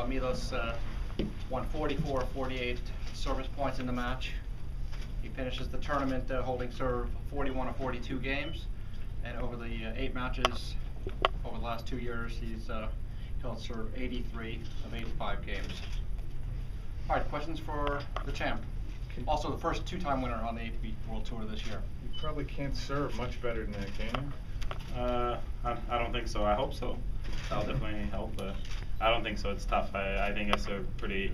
Milos won 44-48 service points in the match. He finishes the tournament holding serve 41 of 42 games, and over the 8 matches over the last 2 years, he's held serve 83 of 85 games. All right, questions for the champ. Also the first 2-time winner on the ATP World Tour this year. You probably can't serve much better than that, can you? I don't think so. I hope so. That'll definitely help, but I don't think so. It's tough. I think I served pretty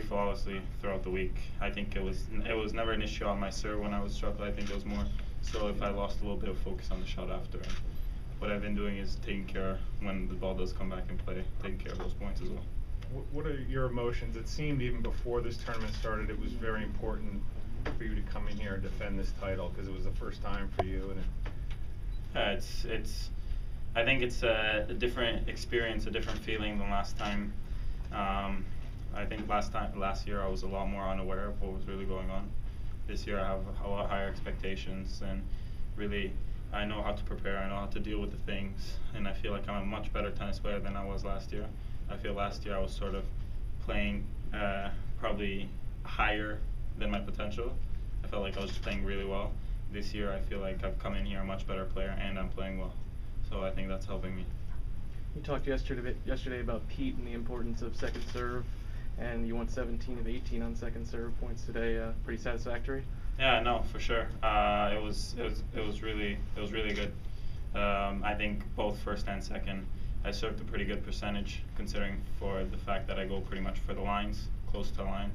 flawlessly throughout the week. I think it was never an issue on my serve when I was struggling. I think it was more so if I lost a little bit of focus on the shot after. And what I've been doing is taking care when the ball does come back and play, taking care of those points as well. What are your emotions? It seemed even before this tournament started, it was very important for you to come in here and defend this title because it was the first time for you. And I think it's a different experience, a different feeling than last time. I think last year I was a lot more unaware of what was really going on. This year I have a lot higher expectations, and really I know how to prepare, I know how to deal with the things, and I feel like I'm a much better tennis player than I was last year. I feel last year I was sort of playing probably higher than my potential. I felt like I was just playing really well. This year I feel like I've come in here a much better player and I'm playing well. So I think that's helping me. You talked yesterday about Pete and the importance of second serve, and you won 17 of 18 on second serve points today. Pretty satisfactory. Yeah, no, for sure. It was really good. I think both first and second, I served a pretty good percentage considering for the fact that I go pretty much for the lines, close to the lines.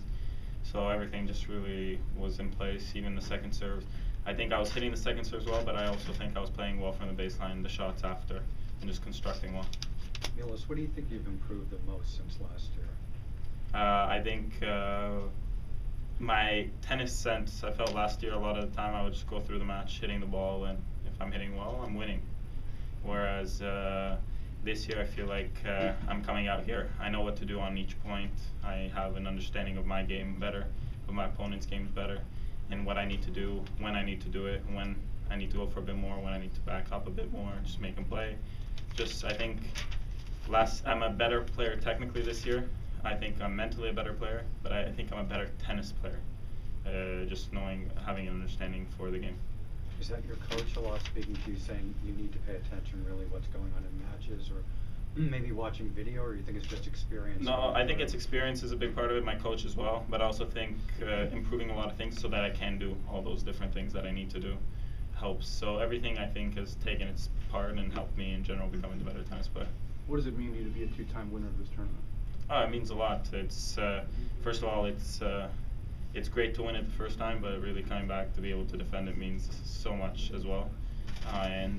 So everything just really was in place, even the second serves. I think I was hitting the second serves well, but I also think I was playing well from the baseline, the shots after, and just constructing well. Milos, what do you think you've improved the most since last year? I think my tennis sense, I felt last year a lot of the time I would just go through the match hitting the ball, and if I'm hitting well, I'm winning. Whereas this year I feel like I'm coming out here. I know what to do on each point. I have an understanding of my game better, of my opponent's games better, and what I need to do, when I need to do it, when I need to go for a bit more, when I need to back up a bit more, just make them play. I think I'm a better player technically this year. I think I'm mentally a better player, but I think I'm a better tennis player. Just having an understanding for the game. Is that your coach a lot speaking to you, saying you need to pay attention really what's going on in matches, or maybe watching video, or you think it's just experience? No, I think it's experience is a big part of it, my coach as well, but I also think improving a lot of things so that I can do all those different things that I need to do helps. So everything I think has taken its part and helped me in general becoming a better tennis player. What does it mean to you to be a 2-time winner of this tournament? It means a lot. It's first of all, it's great to win it the first time, but really coming back to be able to defend it means so much as well. I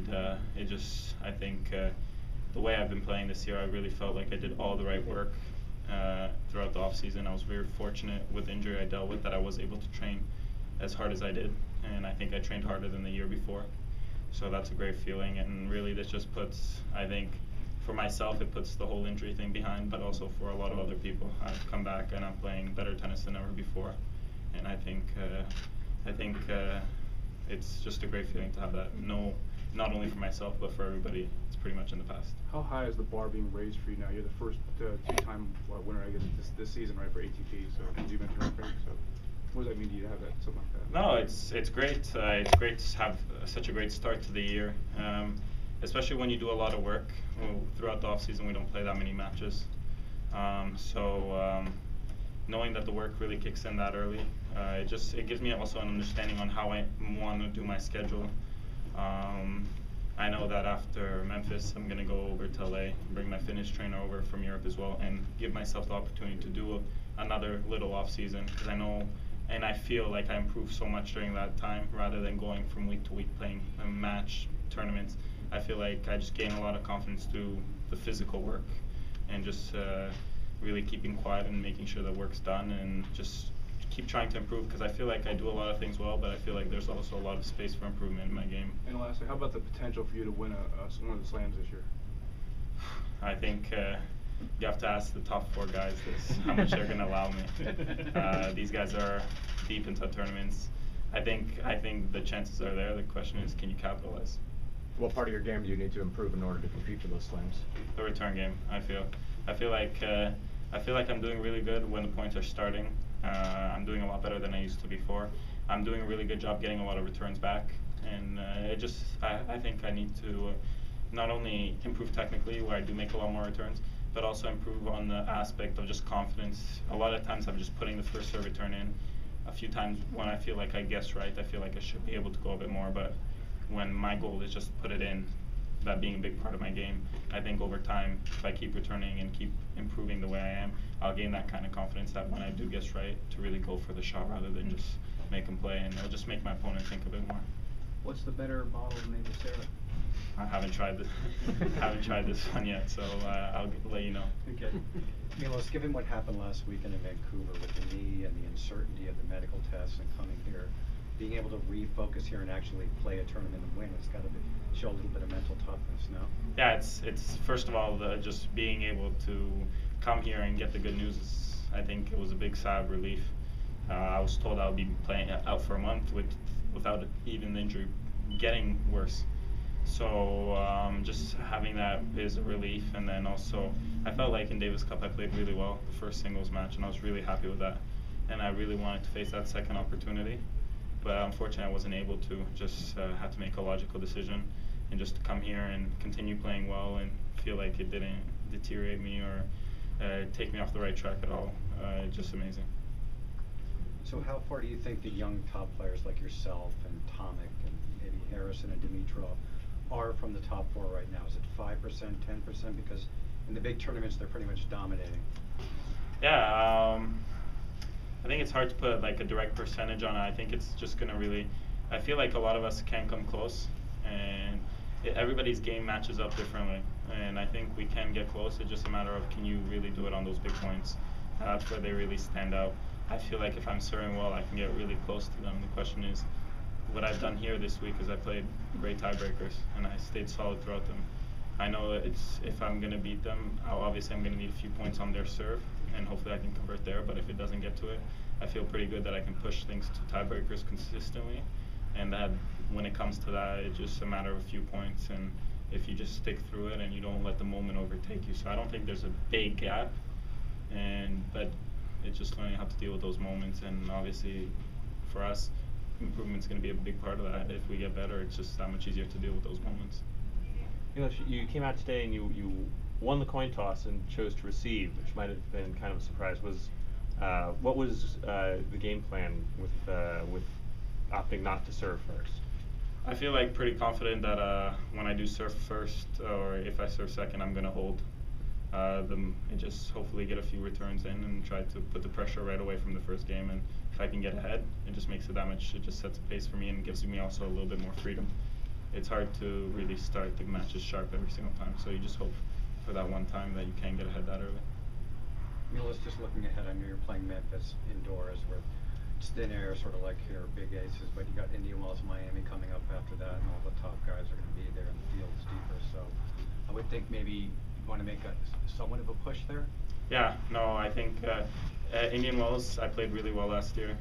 think the way I've been playing this year, I really felt like I did all the right work throughout the off season. I was very fortunate with the injury I dealt with that I was able to train as hard as I did, and I think I trained harder than the year before. So that's a great feeling, and really this just puts, I think, for myself, it puts the whole injury thing behind, but also for a lot of other people. I've come back and I'm playing better tennis than ever before, and I think it's just a great feeling to have that. Not only for myself, but for everybody. It's pretty much in the past. How high is the bar being raised for you now? You're the first 2-time winner, I guess, this season, right, for ATP. So as you mentioned, right? So what does that mean to you to have that, something like that? No, it's great. It's great to have such a great start to the year. Especially when you do a lot of work. Throughout the off season we don't play that many matches, knowing that the work really kicks in that early, it gives me also an understanding on how I want to do my schedule. I know that after Memphis I'm going to go over to LA, bring my Finnish trainer over from Europe as well, and give myself the opportunity to do another little off season, because I know and I feel like I improved so much during that time rather than going from week to week playing match tournaments. I feel like I just gain a lot of confidence through the physical work and just really keeping quiet and making sure the work's done and just keep trying to improve, because I feel like I do a lot of things well, but I feel like there's also a lot of space for improvement in my game. And lastly, how about the potential for you to win one of the slams this year? I think you have to ask the top 4 guys this, how much they're going to allow me. These guys are deep into tournaments. I think the chances are there. The question is, can you capitalize? What part of your game do you need to improve in order to compete for those slams? The return game, I feel like I feel like I'm doing really good when the points are starting. I'm doing a lot better than I used to before. I'm doing a really good job getting a lot of returns back, and I think I need to not only improve technically, where I do make a lot more returns, but also improve on the aspect of just confidence. A lot of times I'm just putting the first serve return in. A few times when I feel like I guess right, I feel like I should be able to go a bit more, but when my goal is just put it in, that being a big part of my game, I think over time, if I keep returning and keep improving the way I am, I'll gain that kind of confidence that when I do guess right, to really go for the shot rather than just make them play, and it'll just make my opponent think a bit more. What's the better bottle of maple syrup? I haven't tried this one yet, so I'll let you know. Okay. Milos, given what happened last weekend in Vancouver with the knee and the uncertainty of the medical tests and coming here, being able to refocus here and actually play a tournament and win, it's got to show a little bit of mental toughness, no? Yeah, it's first of all just being able to come here and get the good news. I think it was a big sigh of relief. I was told I would be playing out for a month without even the injury getting worse. So just having that is a relief, and then also I felt like in Davis Cup I played really well the first singles match, and I was really happy with that. And I really wanted to face that second opportunity, but unfortunately I wasn't able to. Just had to make a logical decision, and just to come here and continue playing well and feel like it didn't deteriorate me or take me off the right track at all. Just amazing. So how far do you think the young top players like yourself and Tomic and maybe Harrison and Dimitrov are from the top four right now? Is it 5%, 10%? Because in the big tournaments they're pretty much dominating. Yeah, I think it's hard to put like a direct percentage on it. I think it's just gonna really, I feel like a lot of us can come close, and everybody's game matches up differently, and I think we can get close. It's just a matter of can you really do it on those big points. That's where they really stand out. I feel like if I'm serving well, I can get really close to them. The question is, what I've done here this week is I played great tiebreakers, and I stayed solid throughout them. I know if I'm going to beat them, obviously I'm going to need a few points on their serve, and hopefully I can convert there, but if it doesn't get to it, I feel pretty good that I can push things to tiebreakers consistently, and that when it comes to that, it's just a matter of a few points, and if you just stick through it and you don't let the moment overtake you. So I don't think there's a big gap, but it's just learning how to deal with those moments, and obviously for us, improvement's going to be a big part of that. If we get better, it's just that much easier to deal with those moments. You came out today and you won the coin toss and chose to receive, which might have been kind of a surprise. What was the game plan with opting not to serve first? I feel like pretty confident that when I do serve first, or if I serve second, I'm going to hold them and just hopefully get a few returns in and try to put the pressure right away from the first game. And if I can get ahead, it just makes it that much, it just sets a pace for me and gives me also a little bit more freedom. It's hard to really start the matches sharp every single time, so you just hope for that one time that you can get ahead that early. Milos, just looking ahead, I know you're playing Memphis indoors where it's thin air, sort of like your big aces, but you got Indian Wells, Miami coming up after that, and all the top guys are going to be there, and the field's deeper. So I would think maybe you want to make somewhat of a push there. Yeah, no, I think Indian Wells, I played really well last year.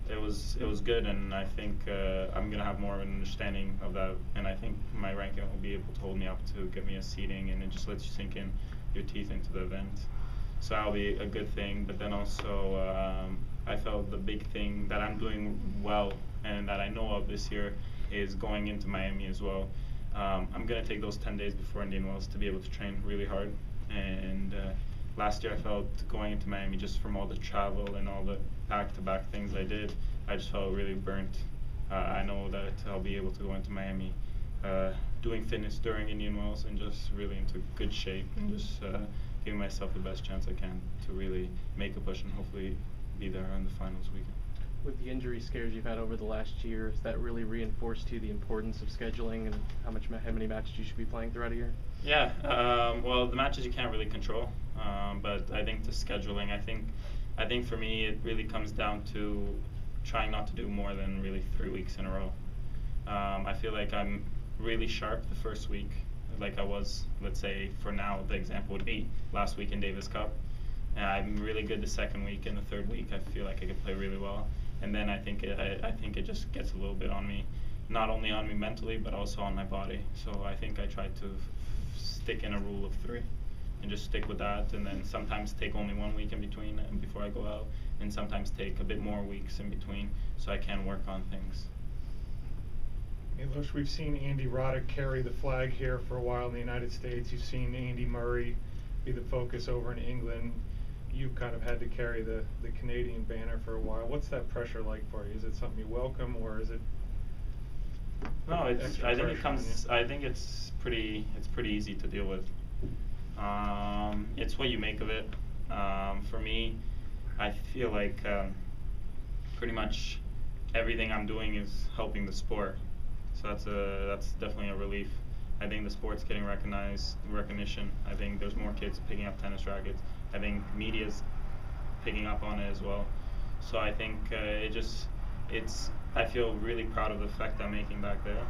It was good, and I think I'm gonna have more of an understanding of that, and I think my ranking will be able to hold me up to get me a seeding, and it just lets you sink in your teeth into the event. So that'll be a good thing. But then also, I felt the big thing that I'm doing well and that I know of this year is going into Miami as well. I'm gonna take those 10 days before Indian Wells to be able to train really hard, and last year I felt going into Miami, just from all the travel and all the back-to-back things I did, I just felt really burnt. I know that I'll be able to go into Miami doing fitness during Indian Wells and just really into good shape and just giving myself the best chance I can to really make a push and hopefully be there on the finals weekend. With the injury scares you've had over the last year, has that really reinforced to you the importance of scheduling and how many matches you should be playing throughout a year? Yeah, well, the matches you can't really control, but I think the scheduling, I think for me it really comes down to trying not to do more than really 3 weeks in a row. I feel like I'm really sharp the first week, like I was, let's say for now the example would be last week in Davis Cup. I'm really good the second week, and the third week I feel like I could play really well. And then I think it just gets a little bit on me, not only on me mentally, but also on my body. So I think I try to stick in a rule of 3. and just stick with that, and then sometimes take only 1 week in between and before I go out, and sometimes take a bit more weeks in between so I can work on things. Milos, we've seen Andy Roddick carry the flag here for a while in the United States. You've seen Andy Murray be the focus over in England. You've kind of had to carry the Canadian banner for a while. What's that pressure like for you? Is it something you welcome, or is it? No, it's. extra I think pressure it on comes. you? I think it's pretty easy to deal with. It's what you make of it. For me, I feel like pretty much everything I'm doing is helping the sport. So that's definitely a relief. I think the sport's getting recognition. I think there's more kids picking up tennis rackets. I think media's picking up on it as well. So I think I feel really proud of the effect I'm making back there.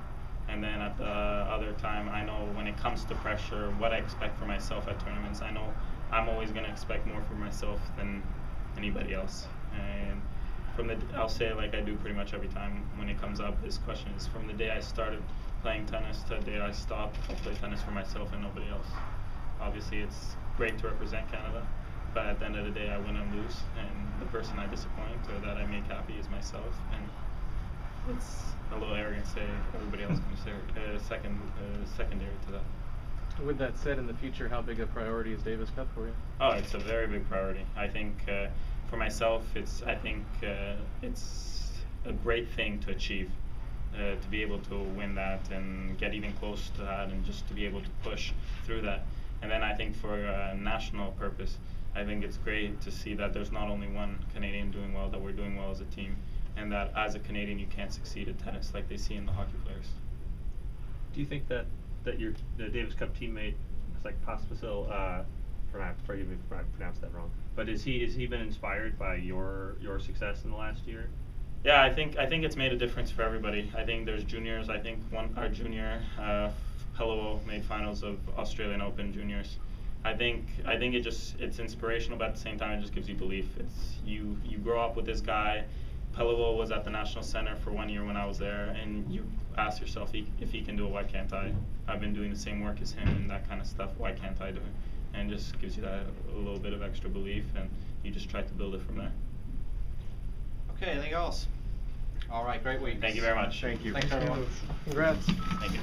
And then at the other time, I know when it comes to pressure, what I expect for myself at tournaments, I know I'm always going to expect more for myself than anybody else. And I'll say it like I do pretty much every time when it comes up, this question is from the day I started playing tennis to the day I stopped, I'll play tennis for myself and nobody else. Obviously it's great to represent Canada, but at the end of the day I win and lose, and the person I disappoint or that I make happy is myself, and it's a little arrogant to say everybody else can say secondary to that. With that said, in the future, how big a priority is Davis Cup for you? Oh, it's a very big priority. I think for myself, it's a great thing to achieve, to be able to win that and get even close to that, and just to be able to push through that. And then I think for a national purpose, I think it's great to see that there's not only one Canadian doing well, that we're doing well as a team, and that as a Canadian you can't succeed at tennis like they see in the hockey players. Do you think that your the Davis Cup teammate, it's like Pospisil, forgive me if I pronounced that wrong, but has he been inspired by your success in the last year? Yeah, I think it's made a difference for everybody. I think there's juniors. I think our junior Pelovo made finals of Australian Open juniors. I think it's inspirational, but at the same time it just gives you belief. It's you grow up with this guy. Pelovo was at the National Center for 1 year when I was there, and you ask yourself, if he can do it, why can't I? I've been doing the same work as him and that kind of stuff. Why can't I do it? And just gives you that a little bit of extra belief, and you just try to build it from there. Okay, anything else? All right, great week. Thank you very much. Thank you. Thanks, everyone. Congrats. Thank you.